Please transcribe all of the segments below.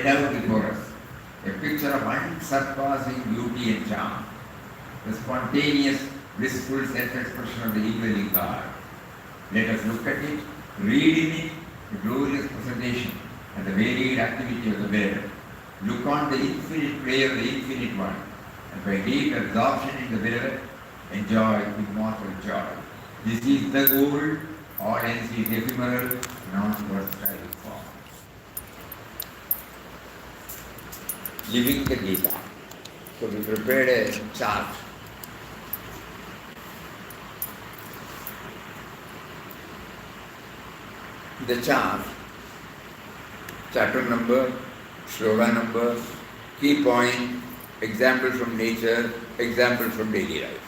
out before us. A picture of unsurpassing beauty and charm. The spontaneous, blissful self-expression of the indwelling God. Let us look at it, read in it, the glorious presentation and the varied activity of the beloved. Look on the infinite play of the infinite one, and by deep absorption in the beloved, enjoy immortal joy. This is the goal, all else is ephemeral, non-versatile form. Living the Gita. So we prepared a chart. The chart, chapter number, slogan number, key point, example from nature, example from daily life.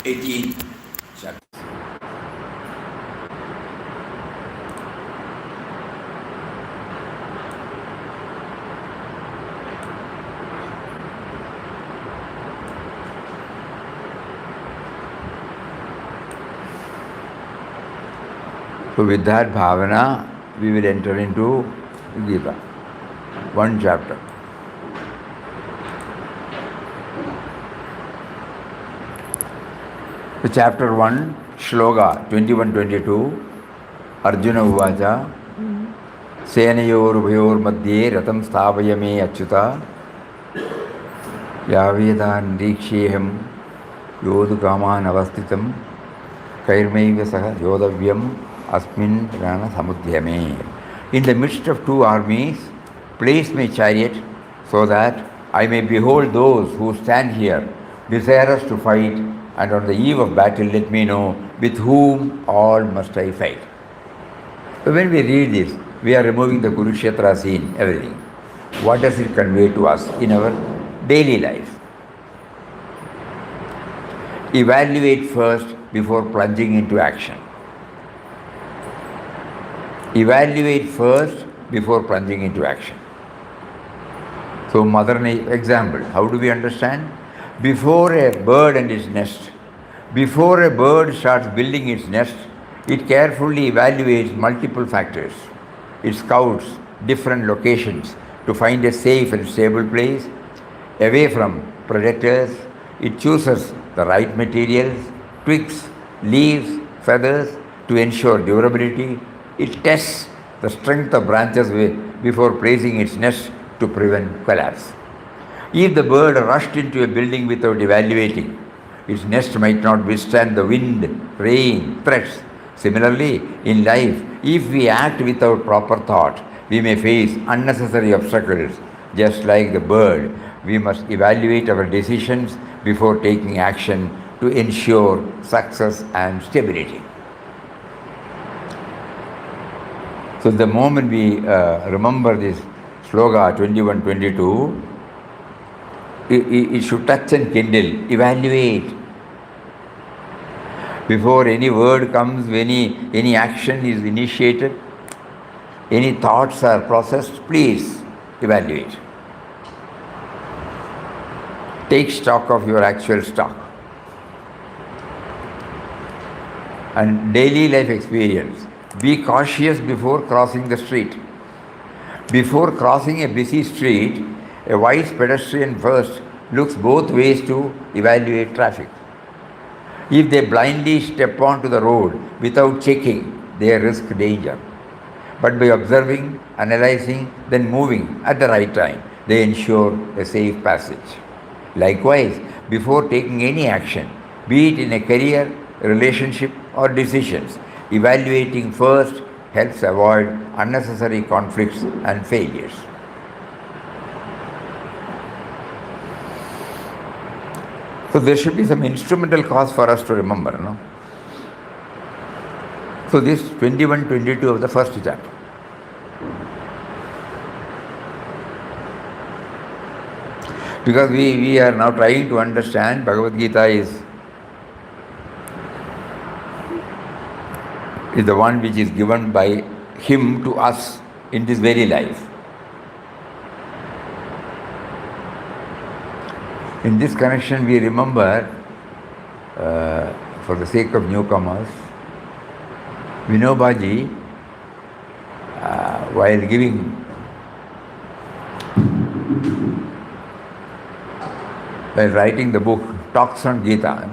18 chapters. So with that bhavana, we will enter into Gita, one chapter. So chapter 1, Shloka 21-22, Arjuna Uvacha, Senayor Bhayor Madhye Ratam Sthavayame Achyuta, Yavedan Diksheham Yodu Kaman Avastitam, Kairmaiva Saha Yodavyam Asmin Rana Samudhyame. In the midst of two armies, place my chariot so that I may behold those who stand here, desirous to fight, and on the eve of battle let me know with whom all must I fight. So when we read this, we are removing the Kurukshetra scene, everything. What does it convey to us in our daily life? Evaluate first before plunging into action. Evaluate first before plunging into action. So, example, how do we understand? Before a bird and its nest, before a bird starts building its nest, it carefully evaluates multiple factors. It scouts different locations to find a safe and stable place, away from predators. It chooses the right materials, twigs, leaves, feathers to ensure durability. It tests the strength of branches before placing its nest to prevent collapse. If the bird rushed into a building without evaluating, its nest might not withstand the wind, rain, threats. Similarly, in life, if we act without proper thought, we may face unnecessary obstacles. Just like the bird, we must evaluate our decisions before taking action to ensure success and stability. So the moment we remember this sloga 21-22, it should touch and kindle, evaluate. Before any word comes, any action is initiated, any thoughts are processed, please evaluate. Take stock of your actual stock. And daily life experience. Be cautious before crossing the street. Before crossing a busy street, a wise pedestrian first looks both ways to evaluate traffic. If they blindly step onto the road without checking, they risk danger. But by observing, analyzing, then moving at the right time, they ensure a safe passage. Likewise, before taking any action, be it in a career, relationship, or decisions, evaluating first helps avoid unnecessary conflicts and failures. So there should be some instrumental cause for us to remember, no? So this 21-22 of the first chapter. Because we are now trying to understand, Bhagavad Gita is the one which is given by him to us in this very life. In this connection, we remember, for the sake of newcomers, Vinobaji while giving while writing the book Talks on Gita,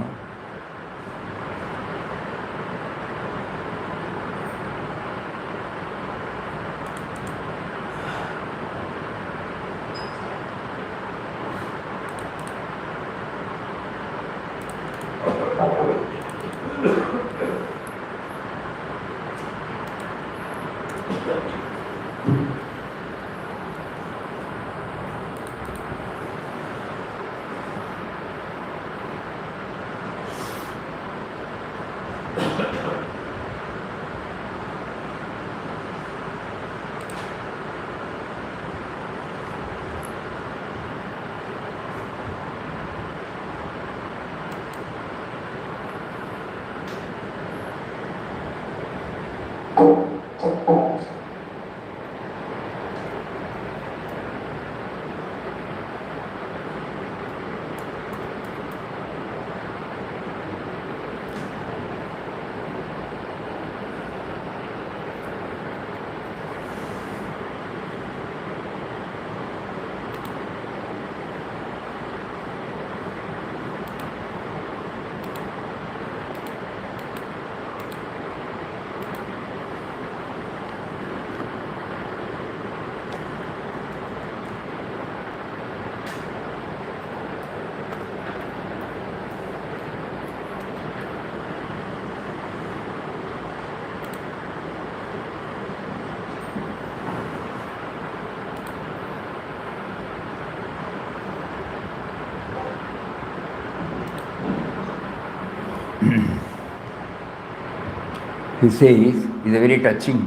he says, is a very touching.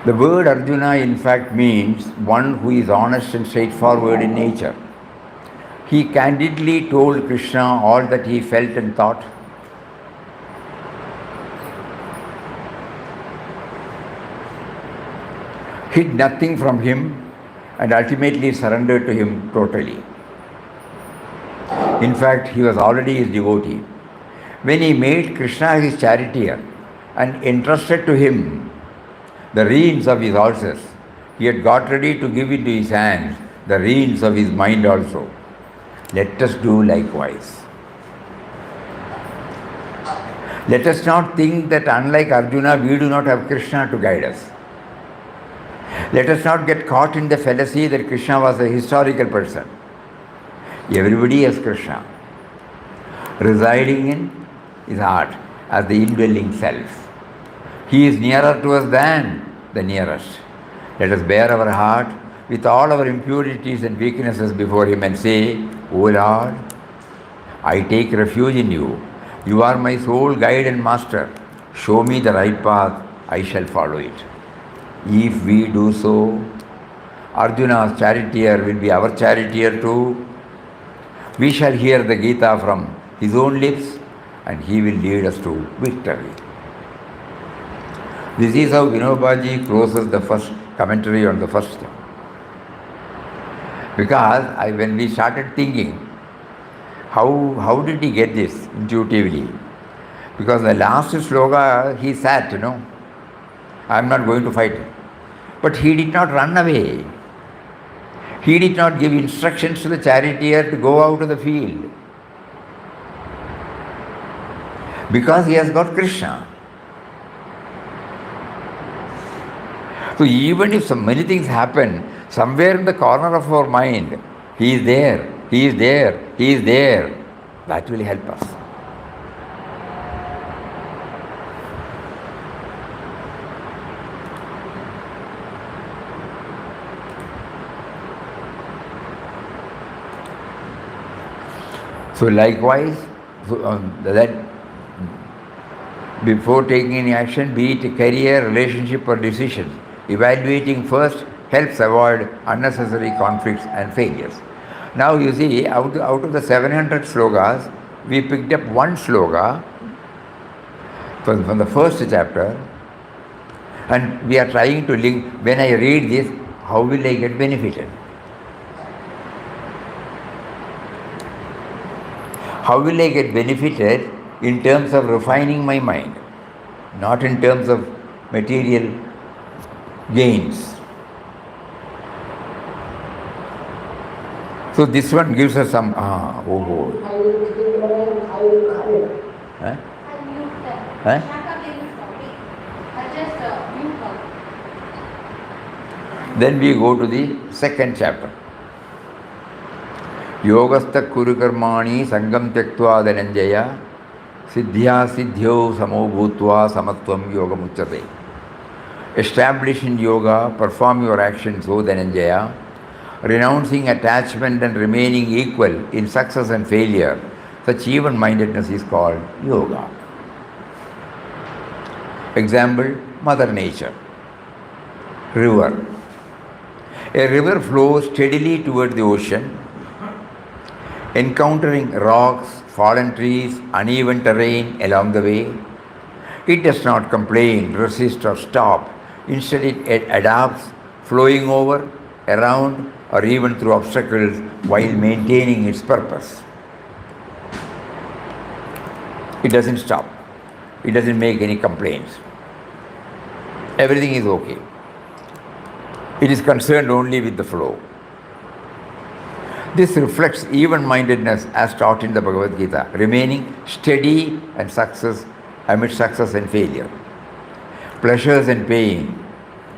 The word Arjuna in fact means one who is honest and straightforward in nature. He candidly told Krishna all that he felt and thought. Hid nothing from him and ultimately surrendered to him totally. In fact, he was already his devotee. When he made Krishna his charioteer and entrusted to him the reins of his horses, he had got ready to give into his hands the reins of his mind also. Let us do likewise. Let us not think that unlike Arjuna, we do not have Krishna to guide us. Let us not get caught in the fallacy that Krishna was a historical person. Everybody has Krishna, residing in his heart as the indwelling self. He is nearer to us than the nearest. Let us bare our heart with all our impurities and weaknesses before him and say, O Lord, I take refuge in you. You are my sole guide and master. Show me the right path, I shall follow it. If we do so, Arjuna's charioteer will be our charioteer too. We shall hear the Gita from his own lips and he will lead us to victory. This is how Vinobaji closes the first commentary on the first. Because when we started thinking, how did he get this intuitively? Because the last sloka he sat, I am not going to fight. But he did not run away. He did not give instructions to the charioteer to go out of the field. Because he has got Krishna. So even if so many things happen, somewhere in the corner of our mind, he is there, he is there, he is there. That will help us. So likewise, that before taking any action, be it a career, relationship or decision, evaluating first helps avoid unnecessary conflicts and failures. Now you see, out of the 700 slokas, we picked up one sloka from the first chapter, and we are trying to link, when I read this, how will I get benefited? How will I get benefited? In terms of refining my mind, not in terms of material gains. So this one gives us some, huh? Huh? Then we go to the second chapter. Yogastha kuru karmani sangam tyaktva dhananjaya siddhya siddhyo samo bhutva samatvam yoga muchyate. Establish in yoga, perform your actions, O Dhananjaya, renouncing attachment and remaining equal in success and failure. Such even-mindedness is called yoga. Example, Mother Nature. River. A river flows steadily toward the ocean, encountering rocks, fallen trees, uneven terrain along the way. It does not complain, resist or stop. Instead, it adapts, flowing over, around, or even through obstacles while maintaining its purpose. It doesn't stop. It doesn't make any complaints. Everything is okay. It is concerned only with the flow. This reflects even-mindedness as taught in the Bhagavad Gita, remaining steady and success amid success and failure. Pleasures and pain,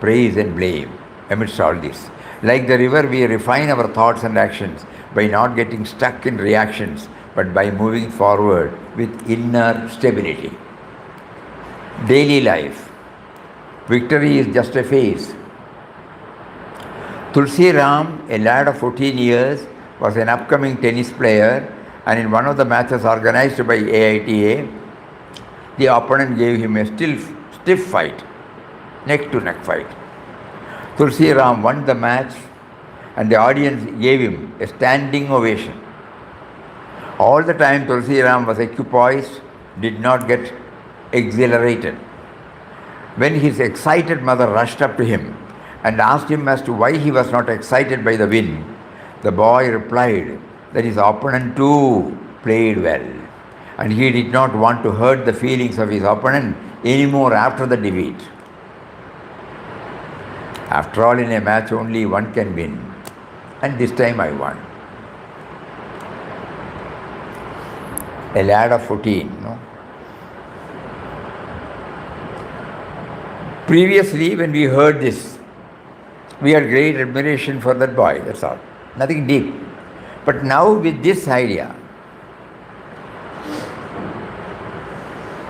praise and blame amidst all this. Like the river, we refine our thoughts and actions by not getting stuck in reactions, but by moving forward with inner stability. Daily life. Victory is just a phase. Tulsi Ram, a lad of 14 years, was an upcoming tennis player, and in one of the matches organized by AITA, the opponent gave him a stiff fight, neck-to-neck fight. Tulsi Ram won the match, and the audience gave him a standing ovation. All the time Tulsi Ram was equipoised, did not get exhilarated. When his excited mother rushed up to him and asked him as to why he was not excited by the win, the boy replied that his opponent too played well, and he did not want to hurt the feelings of his opponent anymore after the defeat. After all, in a match only one can win, and this time I won. A lad of 14, no? Previously, when we heard this, we had great admiration for that boy, that's all. Nothing deep. But now with this idea,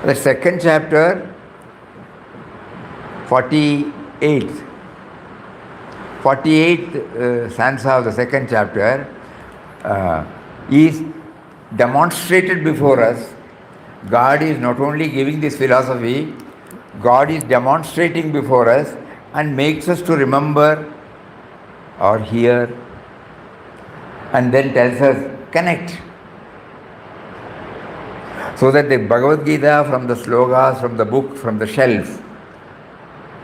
the second chapter, 48th stanza of the second chapter is demonstrated before us. God is not only giving this philosophy, God is demonstrating before us and makes us to remember or hear, and then tells us, connect. So that the Bhagavad Gita, from the slogas, from the book, from the shelf,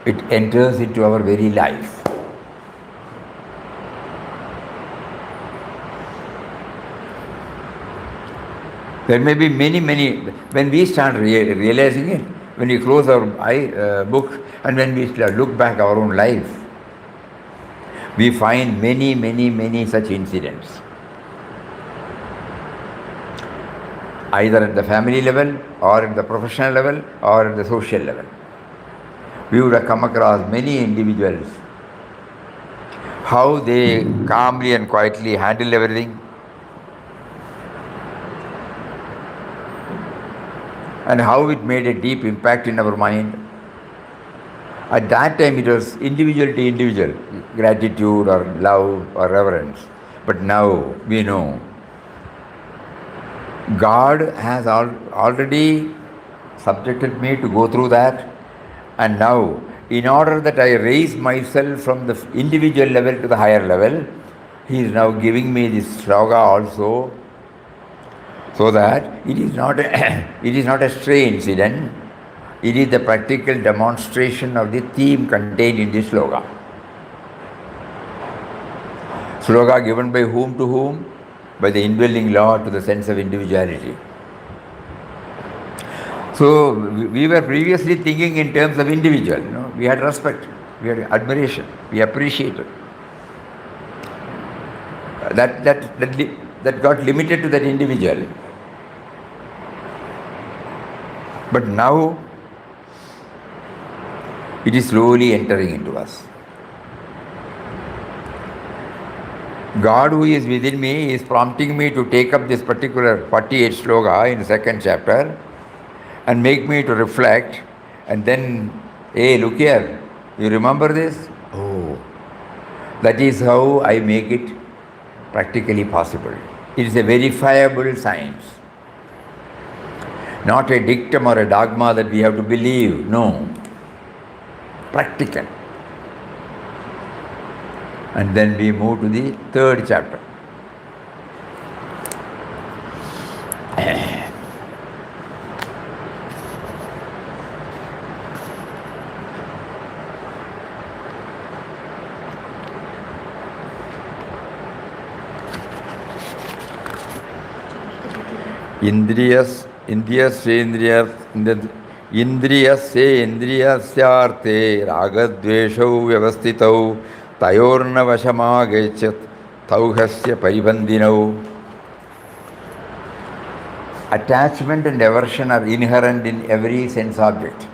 it enters into our very life. There may be many, when we start realizing it, when we close our book and when we look back our own life, we find many such incidents. Either at the family level, or at the professional level, or at the social level. We would have come across many individuals, how they calmly and quietly handle everything, and how it made a deep impact in our mind. At that time it was individual to individual, gratitude or love or reverence. But now we know God has already subjected me to go through that, and now in order that I raise myself from the individual level to the higher level, He is now giving me this sloga also, so that it is not a stray incident, it is the practical demonstration of the theme contained in this sloga. Sloga given by whom to whom? by the indwelling law to the sense of individuality. So we were previously thinking in terms of individual. We had respect, we had admiration, we appreciated. That got limited to that individual. But now it is slowly entering into us. God who is within me is prompting me to take up this particular 48 sloka in the second chapter and make me to reflect, and then, hey, look here, you remember this? Oh, that is how I make it practically possible. It is a verifiable science. Not a dictum or a dogma that we have to believe. No. Practical. And then we move to the third chapter. इंद्रियस्य इंद्रियस्यार्थे रागद्वेषौ व्यवस्थितौ तयोर्न वशमागच्छत् तौहस्य परिबन्धिनौ. Attachment and aversion are inherent in every sense object,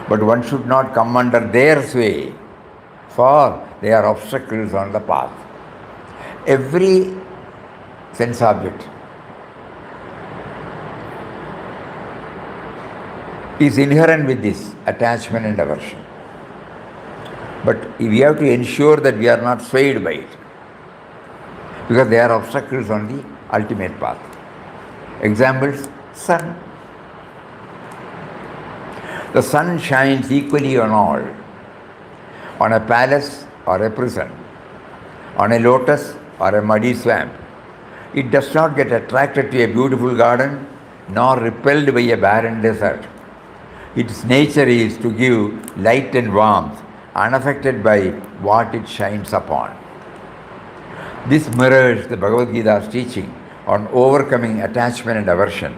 but one should not come under their sway, for they are obstacles on the path. Every sense object is inherent with this attachment and aversion. But we have to ensure that we are not swayed by it, because they are obstacles on the ultimate path. Examples: sun. The sun shines equally on all, on a palace or a prison, on a lotus or a muddy swamp. It does not get attracted to a beautiful garden, nor repelled by a barren desert. Its nature is to give light and warmth, unaffected by what it shines upon. This mirrors the Bhagavad Gita's teaching on overcoming attachment and aversion.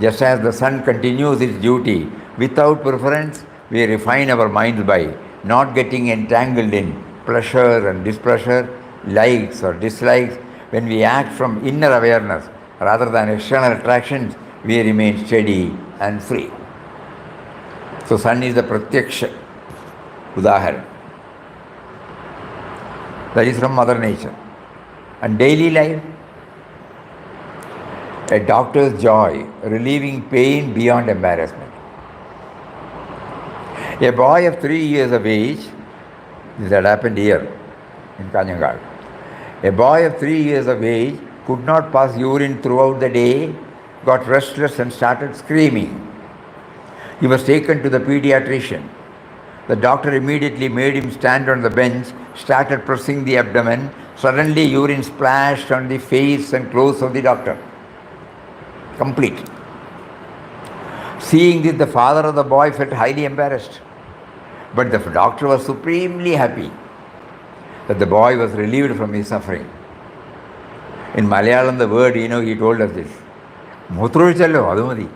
Just as the sun continues its duty without preference, we refine our minds by not getting entangled in pleasure and displeasure, likes or dislikes. When we act from inner awareness rather than external attractions, we remain steady and free. So sun is the pratyaksha udaharan. That is from Mother Nature. And daily life, a doctor's joy, relieving pain beyond embarrassment. A boy of 3 years of age, this had happened here in Kanyangal. A boy of 3 years of age could not pass urine throughout the day, got restless and started screaming. He was taken to the pediatrician. The doctor immediately made him stand on the bench, started pressing the abdomen. Suddenly urine splashed on the face and clothes of the doctor. Complete. Seeing this, the father of the boy felt highly embarrassed. But the doctor was supremely happy that the boy was relieved from his suffering. In Malayalam, the word, he told us this. Mutrochallo, adumadi.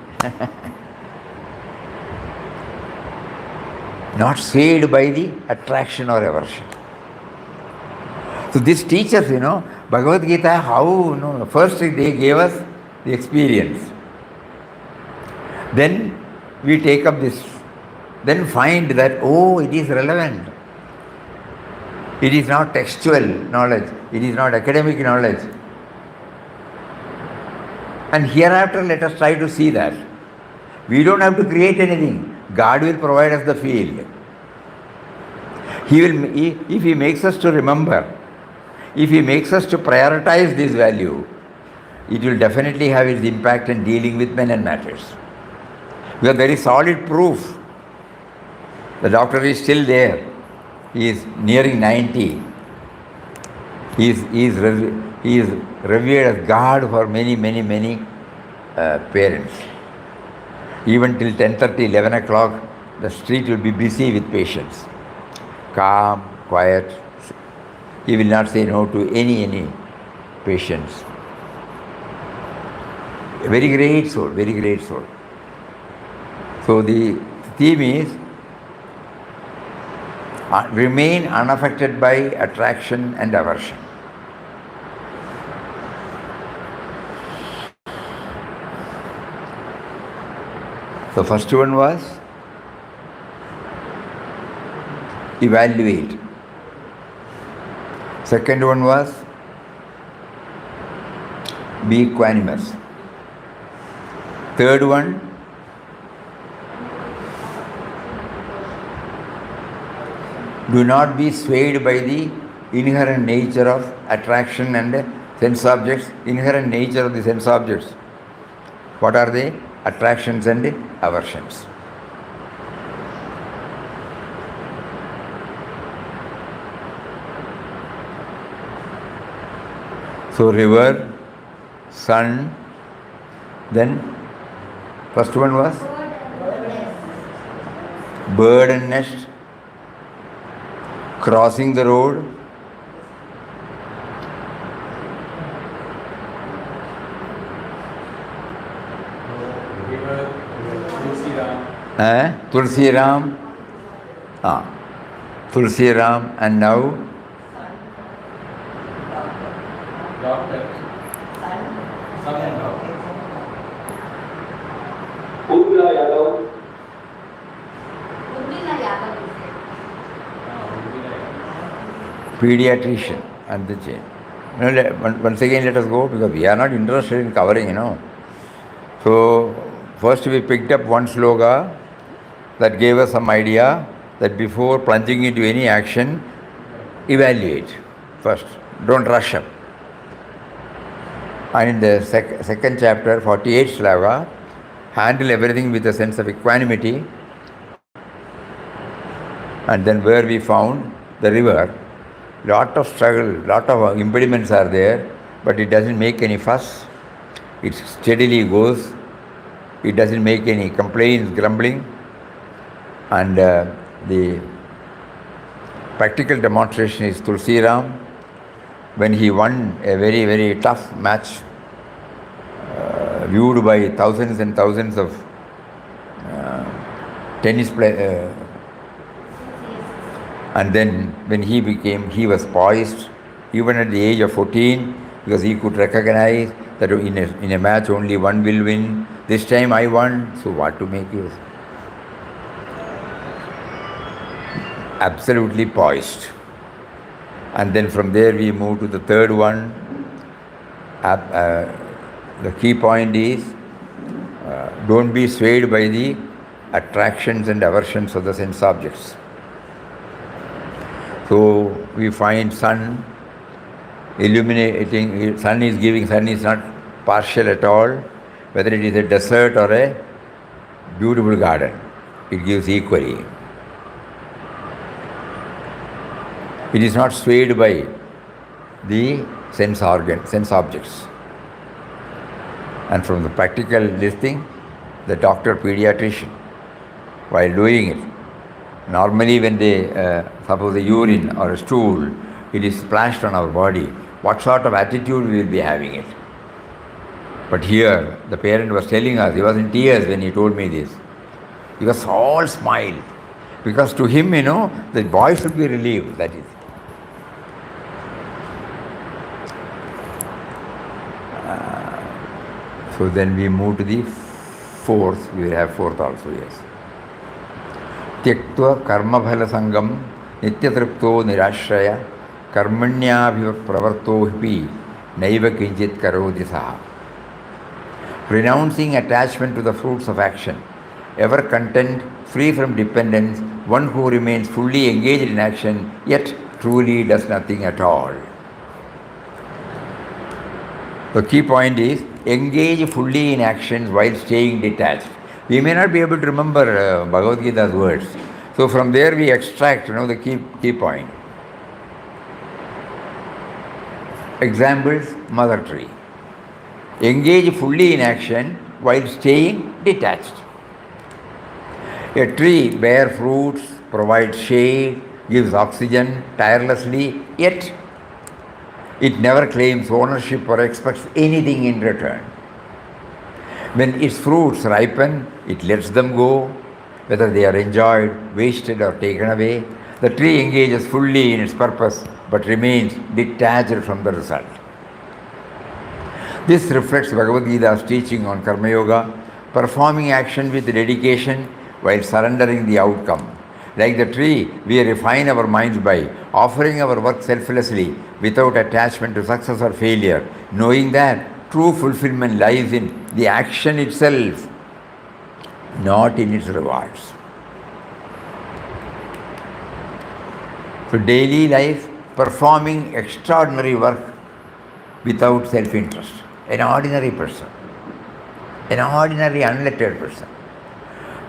Not swayed by the attraction or aversion. So this teaches, Bhagavad Gita, how, first they gave us the experience. Then we take up this, then find that, it is relevant. It is not textual knowledge, it is not academic knowledge. And hereafter, let us try to see that. We don't have to create anything. God will provide us the field. If He makes us to remember, if He makes us to prioritize this value, it will definitely have its impact in dealing with men and matters. We have very solid proof. The doctor is still there. He is nearing 90. He is revered as God for many parents. Even till 10:30, 11 o'clock, the street will be busy with patients. Calm, quiet. He will not say no to any patience. A very great soul, very great soul. So the theme is remain unaffected by attraction and aversion. The first one was evaluate. Second one was be equanimous. Third one, do not be swayed by the inherent nature of attraction and sense objects. Inherent nature of the sense objects. What are they? Attractions and aversions. So river, sun, then first one was bird and nest, crossing the road, Tulsi Ram, Tulsi Ram, and now Doctor. pediatrician and the chain. Once again let us go because we are not interested in covering, So first we picked up one sloga that gave us some idea that before plunging into any action, evaluate first. Don't rush up. And in the second chapter, 48th sloga, handle everything with a sense of equanimity. And then where we found the river, lot of struggle, lot of impediments are there, but it doesn't make any fuss. It steadily goes. It doesn't make any complaints, grumbling. And the practical demonstration is Tulsi Ram, when he won a very, very tough match, viewed by thousands and thousands of tennis players. And then when he was poised, even at the age of 14, because he could recognize that in a match only one will win. This time I won, so what to make use? Absolutely poised. And then from there we move to the third one. The key point is don't be swayed by the attractions and aversions of the sense objects. So we find sun illuminating, sun is not partial at all, whether it is a desert or a beautiful garden, it gives equally. It is not swayed by the sense objects. And from the practical listing, the doctor pediatrician, while doing it, normally when they, suppose a urine or a stool, it is splashed on our body, what sort of attitude we will be having it? But here, the parent was telling us, he was in tears when he told me this. He was all smile. Because to him, the boy should be relieved, that is. So then we move to the fourth, we will have fourth also, yes. त्यक्त्वा कर्मफल संगम नित्यतृप्तो निराश्रय कर्मण्याभिव प्रवर्तो हि नैव किंचित करोति सः. Renouncing attachment to the fruits of action, ever content, free from dependence, one who remains fully engaged in action, yet truly does nothing at all. The key point is, engage fully in actions while staying detached. We may not be able to remember Bhagavad Gita's words. So from there we extract, the key point. Examples, mother tree. Engage fully in action while staying detached. A tree bears fruits, provides shade, gives oxygen tirelessly, yet It never claims ownership or expects anything in return. When its fruits ripen, it lets them go, whether they are enjoyed, wasted, or taken away. The tree engages fully in its purpose but remains detached from the result. This reflects Bhagavad Gita's teaching on Karma Yoga, performing action with dedication while surrendering the outcome. Like the tree, we refine our minds by offering our work selflessly without attachment to success or failure, knowing that true fulfillment lies in the action itself, not in its rewards. So daily life, performing extraordinary work without self-interest. An ordinary person, an ordinary unlettered person.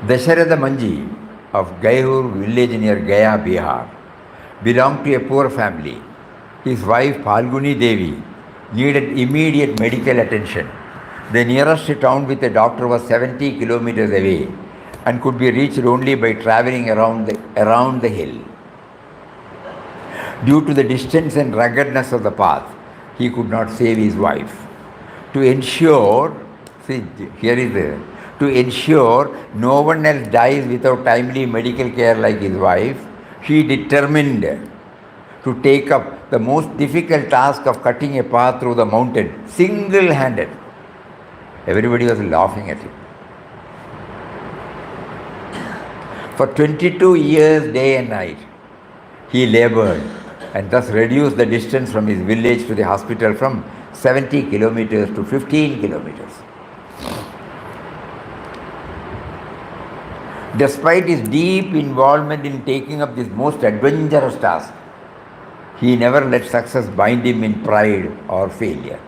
Dasharatha Manji of Gaihur village near Gaya, Bihar, belonged to a poor family. His wife Phalguni Devi needed immediate medical attention. The nearest town with a doctor was 70 kilometers away and could be reached only by traveling around the hill. Due to the distance and ruggedness of the path, he could not save his wife. To ensure no one else dies without timely medical care like his wife, he determined to take up the most difficult task of cutting a path through the mountain, single-handed. Everybody was laughing at him. For 22 years, day and night, he labored and thus reduced the distance from his village to the hospital from 70 kilometers to 15 kilometers. Despite his deep involvement in taking up this most adventurous task, he never let success bind him in pride or failure.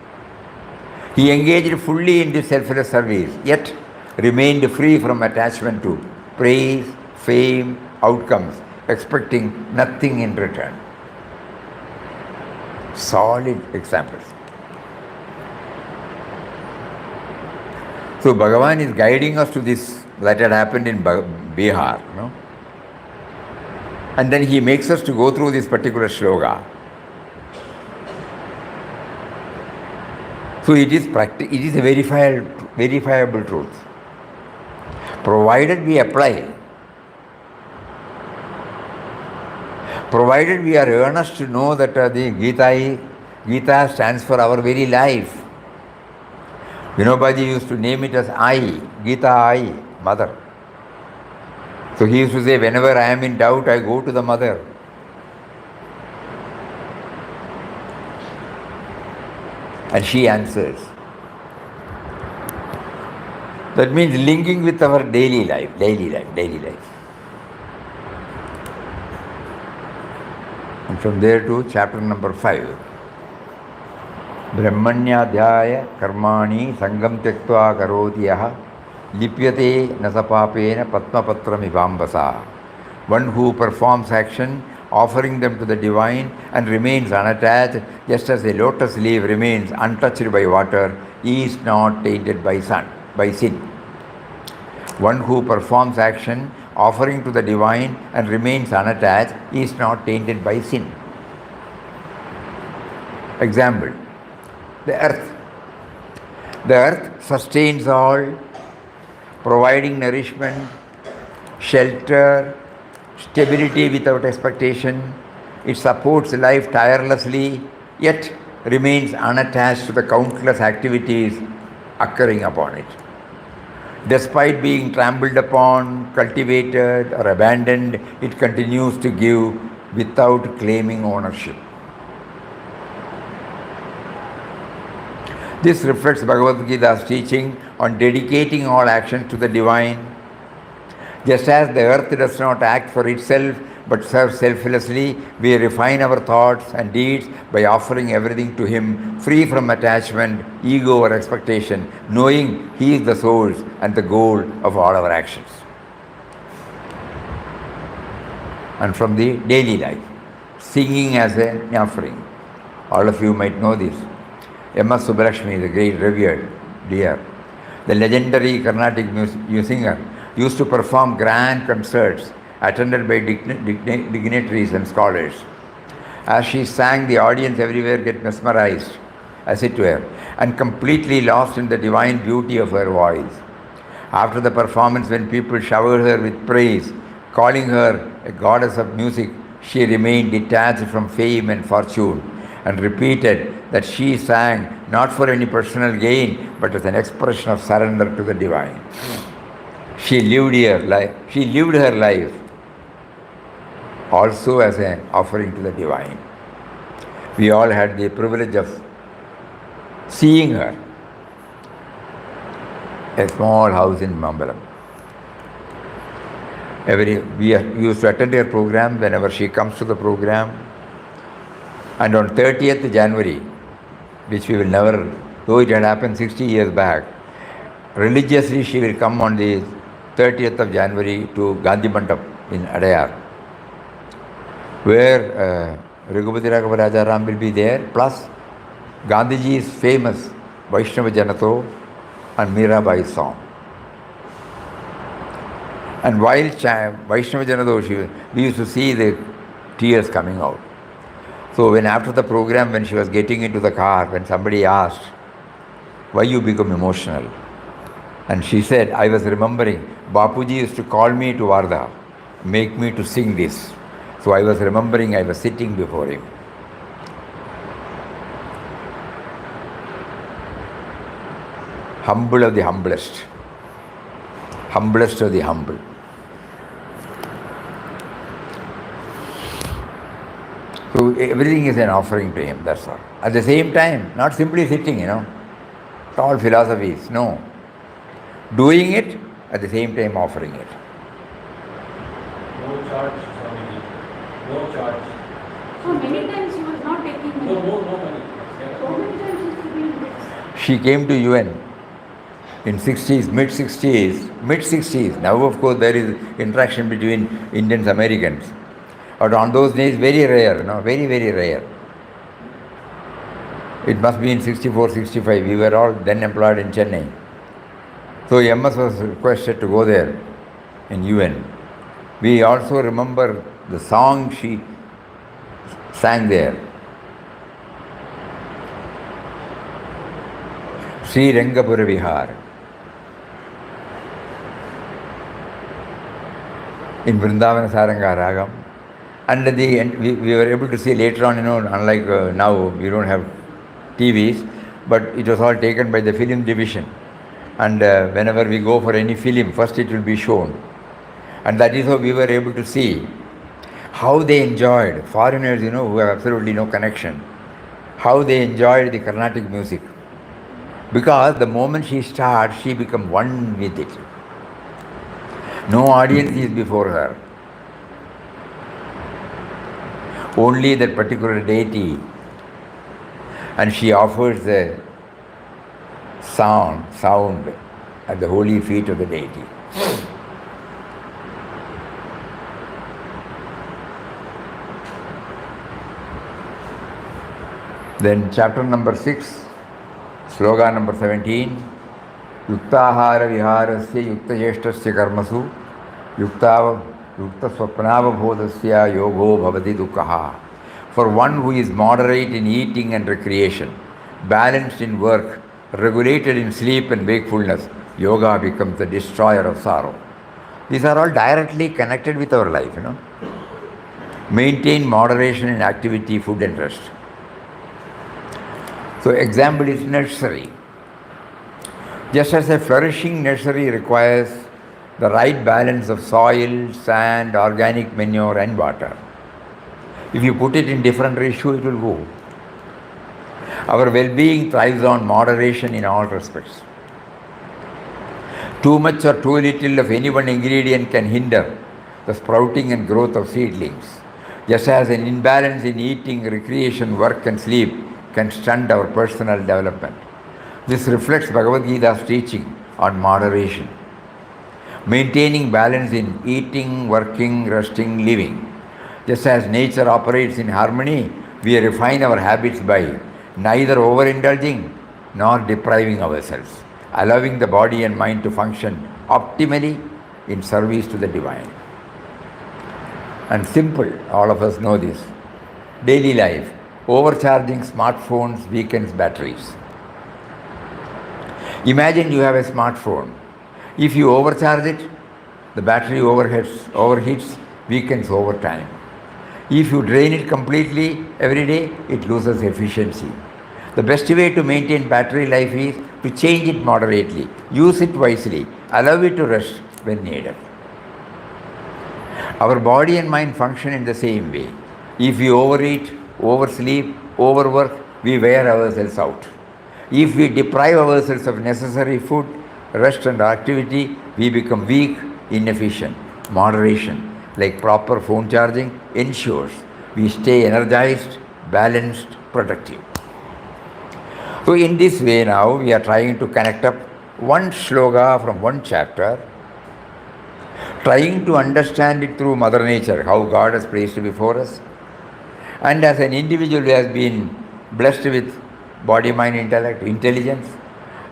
He engaged fully in this selfless service, yet remained free from attachment to praise, fame, outcomes, expecting nothing in return. Solid examples. So Bhagavan is guiding us to this that had happened in Bihar. No? And then he makes us to go through this particular shloka. So it is a verifiable truth. Provided we apply, provided we are earnest to know that the Gita stands for our very life. Vinobaji used to name it as I, Gita I, mother. So he used to say, whenever I am in doubt, I go to the mother. And she answers. That means linking with our daily life. And from there to chapter number 5. Brahmanyadhyaya karmani sangam tyaktva karoti yaha lipyate nasapapena patmapatram ivambasa. One who performs action, offering them to the divine and remains unattached, just as a lotus leaf remains untouched by water, is not tainted by sin. One who performs action, offering to the divine and remains unattached, is not tainted by sin. Example. The earth. The earth sustains all, providing nourishment, shelter, stability without expectation. It supports life tirelessly, yet remains unattached to the countless activities occurring upon it. Despite being trampled upon, cultivated, or abandoned, it continues to give without claiming ownership. This reflects Bhagavad Gita's teaching on dedicating all actions to the divine. Just as the earth does not act for itself but serves selflessly, we refine our thoughts and deeds by offering everything to Him, free from attachment, ego, or expectation, knowing He is the source and the goal of all our actions. And from the daily life, singing as an offering. All of you might know this. M.S. Subbulakshmi, the great revered dear, the legendary Carnatic singer, used to perform grand concerts attended by dignitaries and scholars. As she sang, the audience everywhere get mesmerized, as it were, and completely lost in the divine beauty of her voice. After the performance, when people showered her with praise, calling her a goddess of music, she remained detached from fame and fortune and repeated that she sang not for any personal gain but as an expression of surrender to the divine. She lived her life also as an offering to the divine. We all had the privilege of seeing her. A small house in Mambalam. We used to attend her program whenever she comes to the program. And on 30th January, which we will never, though it had happened 60 years back, religiously she will come on the 30th of January to Gandhi Mandap in Adayar, where Raghupati Raghava Rajaram will be there, plus Gandhiji's famous Vaishnava Janato and Mirabai's song. And while Vaishnava Janato, we used to see the tears coming out. So when after the program, when she was getting into the car, when somebody asked, why you become emotional? And she said, I was remembering, Bapuji used to call me to Vardha, make me to sing this. So I was remembering I was sitting before him. Humble of the humblest. Humblest of the humble. So everything is an offering to him, that's all. At the same time, not simply sitting, it's all philosophies, no. Doing it, at the same time offering it. No charge, Swamiji. No charge. So many times she was not taking money. No money. So many times she used to be in this. She came to UN in 60s, mid-60s. Now, of course, there is interaction between Indians and Americans. But on those days, very rare, very, very rare. It must be in 64, 65. We were all then employed in Chennai. So MS was requested to go there in UN. We also remember the song she sang there. Sri Rangapura Vihar. In Vrindavana Saranga Ragam. And we were able to see later on, unlike now, we don't have TVs, but it was all taken by the film division. And whenever we go for any film, first it will be shown. And that is how we were able to see how they enjoyed, foreigners, who have absolutely no connection, how they enjoyed the Carnatic music. Because the moment she starts, she becomes one with it. No audience is before her. Only that particular deity. And she offers the sound at the holy feet of the deity. Then chapter number 6, sloga number 17, Yuktahara viharasya yuktayeshtasya karmasu yukta swapnavabhodasya yogo bhavati dukkaha. For one who is moderate in eating and recreation, balanced in work, regulated in sleep and wakefulness, yoga becomes the destroyer of sorrow. These are all directly connected with our life, Maintain moderation in activity, food and rest. So example is nursery. Just as a flourishing nursery requires the right balance of soil, sand, organic manure and water. If you put it in different ratio, it will go. Our well-being thrives on moderation in all respects. Too much or too little of any one ingredient can hinder the sprouting and growth of seedlings. Just as an imbalance in eating, recreation, work and sleep can stunt our personal development. This reflects Bhagavad Gita's teaching on moderation. Maintaining balance in eating, working, resting, living. Just as nature operates in harmony, we refine our habits by neither overindulging nor depriving ourselves, allowing the body and mind to function optimally in service to the divine. And simple, all of us know this. Daily life. Overcharging smartphones weakens batteries. Imagine you have a smartphone. If you overcharge it, the battery overheats, weakens over time. If you drain it completely every day, it loses efficiency. The best way to maintain battery life is to change it moderately, use it wisely, allow it to rest when needed. Our body and mind function in the same way. If we overeat, oversleep, overwork, we wear ourselves out. If we deprive ourselves of necessary food, rest and activity, we become weak, inefficient. Moderation, like proper phone charging, ensures we stay energized, balanced, productive. So in this way now, we are trying to connect up one shloka from one chapter, trying to understand it through Mother Nature, how God has placed before us. And as an individual who has been blessed with body, mind, intellect, intelligence,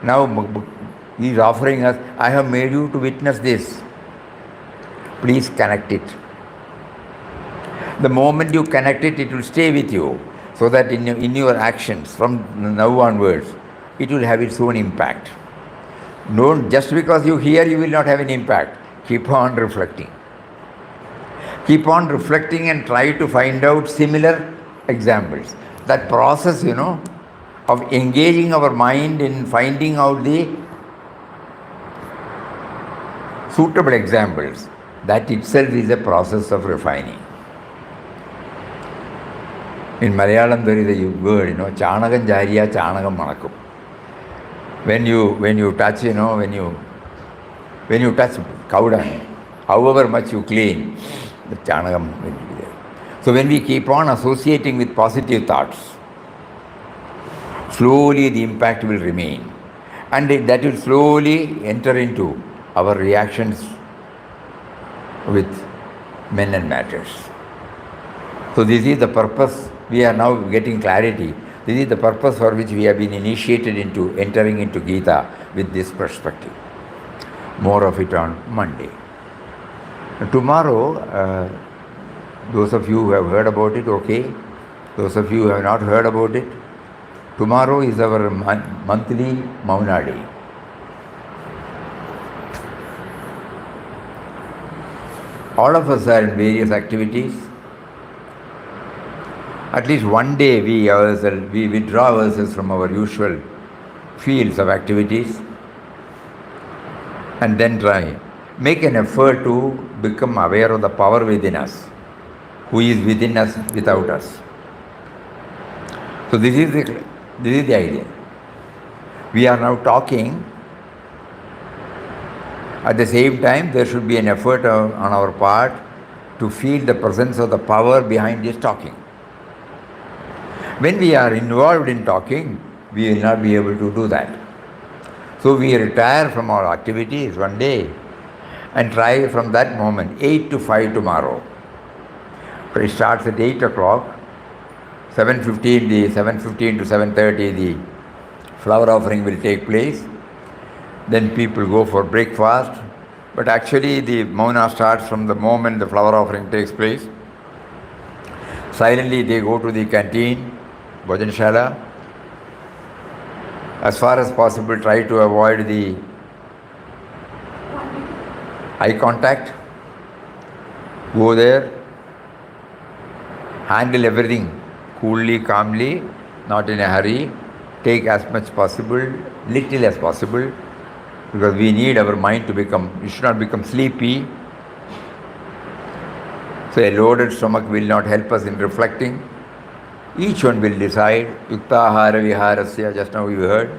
now he is offering us, I have made you to witness this. Please connect it. The moment you connect it, it will stay with you, so that in your actions from now onwards, it will have its own impact. Don't, just because you hear, you will not have an impact. Keep on reflecting. Keep on reflecting and try to find out similar examples. That process, of engaging our mind in finding out the suitable examples, that itself is a process of refining. In Malayalam there is a word, Chanagam Jariya, Chanagam Manakum. When you touch, when you touch cow dung, however much you clean, the Chanagam will be there. So when we keep on associating with positive thoughts, slowly the impact will remain. And that will slowly enter into our reactions with men and matters. So this is the purpose. We are now getting clarity. This is the purpose for which we have been initiated into entering into Gita with this perspective. More of it on Monday. Tomorrow, those of you who have heard about it, okay. Those of you who have not heard about it, tomorrow is our monthly Mauna Day. All of us are in various activities. At least one day we withdraw ourselves from our usual fields of activities and then make an effort to become aware of the power within us, who is within us without us. So this is the idea. We are now talking. At the same time, there should be an effort on our part to feel the presence of the power behind this talking. When we are involved in talking, we will not be able to do that. So we retire from our activities one day and try from that moment, 8 to 5 tomorrow. So it starts at 8 o'clock, 7:15 to 7:30 the flower offering will take place. Then people go for breakfast, but actually the Mauna starts from the moment the flower offering takes place. Silently they go to the canteen, Bhojanshala. As far as possible, try to avoid the eye contact. Go there, handle everything coolly, calmly, not in a hurry. Take as much possible, little as possible, because we need our mind to it should not become sleepy. So a loaded stomach will not help us in reflecting. Each one will decide, Yuktahara Viharasya, just now you heard.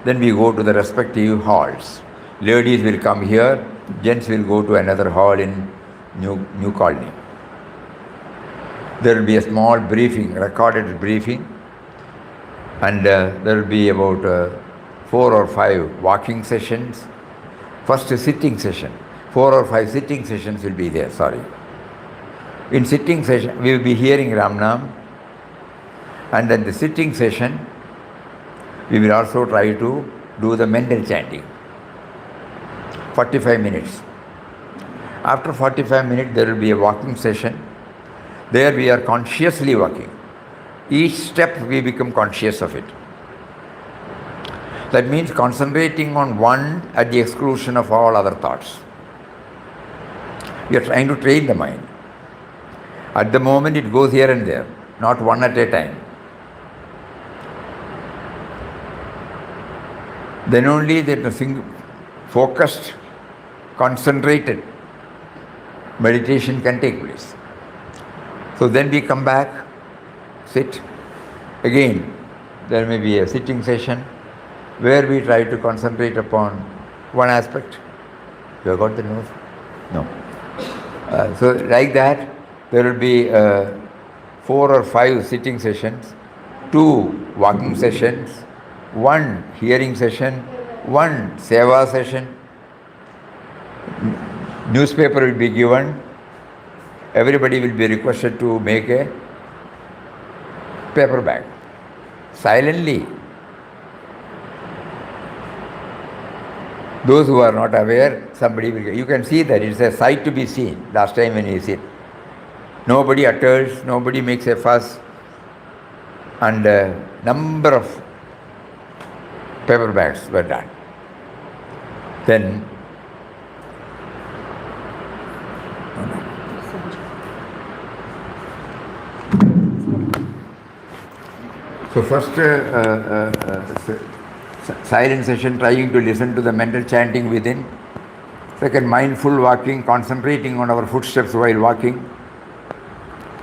Then we go to the respective halls. Ladies will come here, gents will go to another hall in New Colony. There will be a small briefing, recorded briefing, and there will be about 4 or 5 walking sessions. First a sitting session. 4 or 5 sitting sessions will be there, In sitting session, we will be hearing Ramnam. And then the sitting session, we will also try to do the mental chanting. 45 minutes. After 45 minutes, there will be a walking session. There we are consciously working. Each step we become conscious of it. That means concentrating on one at the exclusion of all other thoughts. We are trying to train the mind. At the moment it goes here and there, not one at a time. Then only the focused, concentrated meditation can take place. So then we come back, sit. Again, there may be a sitting session where we try to concentrate upon one aspect. You have got the nose? No. So like that, there will be 4 or 5 sitting sessions, 2 walking sessions, 1 hearing session, 1 seva session. Newspaper will be given. Everybody will be requested to make a paper bag. Silently. Those who are not aware, somebody will. You can see that it's a sight to be seen. Last time when you sit, nobody utters, nobody makes a fuss, and a number of paper bags were done. Then so first silent session, trying to listen to the mental chanting within. Second, mindful walking, concentrating on our footsteps while walking.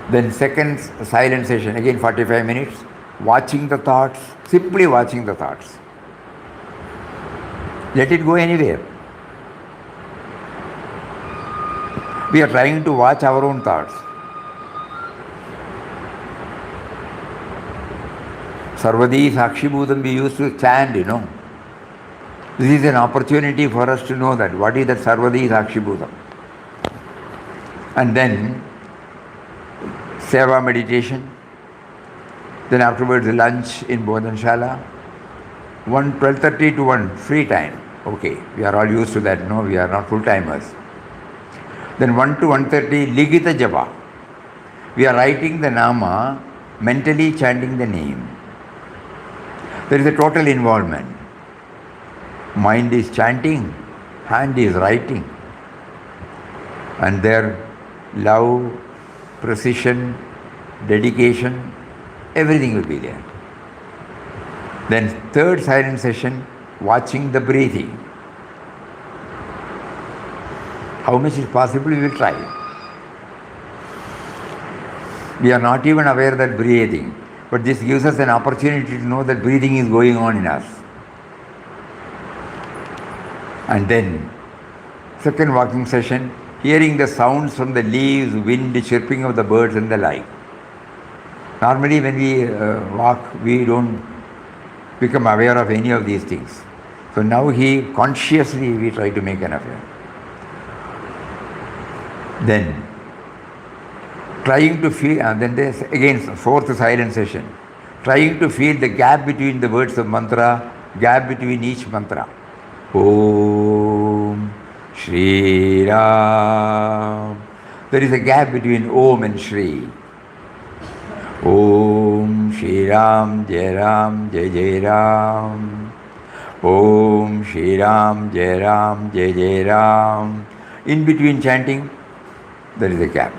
Then second silent session, again 45 minutes, watching the thoughts, simply watching the thoughts. Let it go anywhere. We are trying to watch our own thoughts. Sarvadi Sakshibhudam we used to chant, This is an opportunity for us to know that. What is that Sarvadi Sakshibhudam? And then Seva meditation. Then afterwards lunch in Bodhanshala. 12:30 to 1, free time. Okay, we are all used to that, no? We are not full-timers. Then 1 to 1:30, Ligita Japa. We are writing the Nama, mentally chanting the name. There is a total involvement. Mind is chanting, hand is writing. And their love, precision, dedication, everything will be there. Then third silent session, watching the breathing. How much is possible, we will try. We are not even aware that breathing, but this gives us an opportunity to know that breathing is going on in us. And then, second walking session, hearing the sounds from the leaves, wind, chirping of the birds and the like. Normally when we walk, we don't become aware of any of these things. So now consciously we try to make an affair. Then, trying to feel, and then there's again fourth silent session, trying to feel the gap between the words of mantra, gap between each mantra. Om Shri Ram. There is a gap between Om and Shri. Om Shri Ram, Jai Jai Ram. Om Shri Ram, Jai Ram. In between chanting, there is a gap.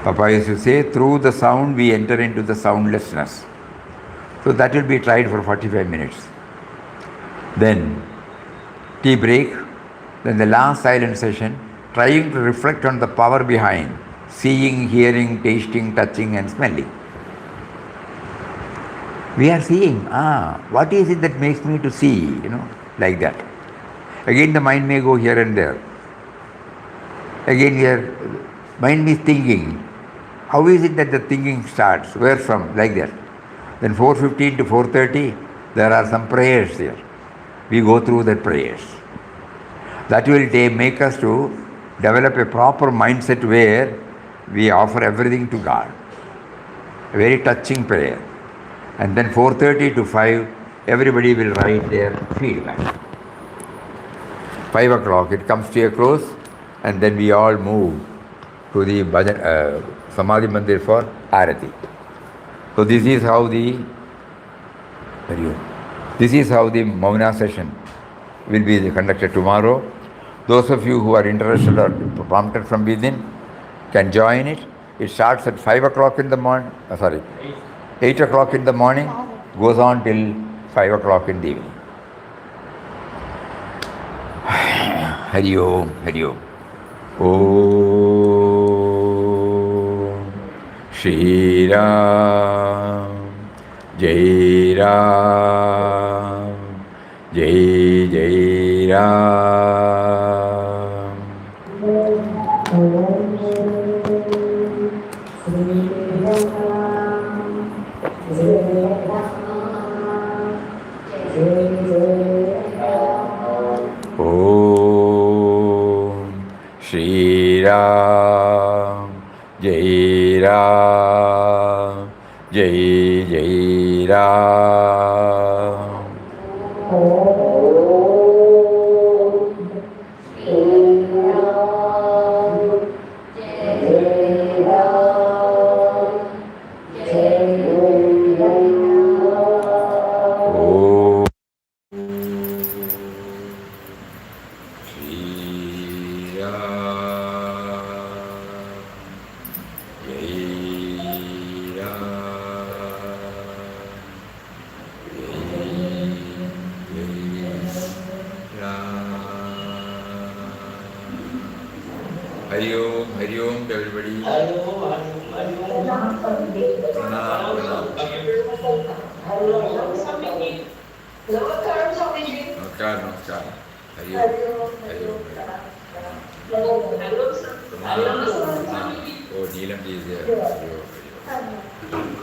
Papa used to say, through the sound we enter into the soundlessness. So that will be tried for 45 minutes. Then tea break, then the last silent session, trying to reflect on the power behind seeing, hearing, tasting, touching and smelling. We are seeing, what is it that makes me to see, like that. Again the mind may go here and there. Again mind is thinking. How is it that the thinking starts? Where from? Like that. Then 4:15 to 4:30, there are some prayers there. We go through the prayers. That will make us to develop a proper mindset where we offer everything to God. A very touching prayer. And then 4:30 to 5, everybody will write their feedback. 5 o'clock, it comes to a close. and then we all move to the Samadhi Mandir for Arati. So this is how the Mauna session will be conducted tomorrow. Those of you who are interested or prompted from within can join it. It starts at 5 o'clock in the morning, 8 o'clock in the morning, goes on till 5 o'clock in the evening. Hari Om, Hari Om. Om Shri Ram, Jai Ram, Jai Jai Ram. Om Shri Ram, Jai Ram, Jai Jai Ram. Hari Om to everybody. Pranam, pranam. Namaskar, namaskar. Hari Om, Hari Om. Pranam, pranam. Oh, Neelam ji is there. Hari Om, Hari Om.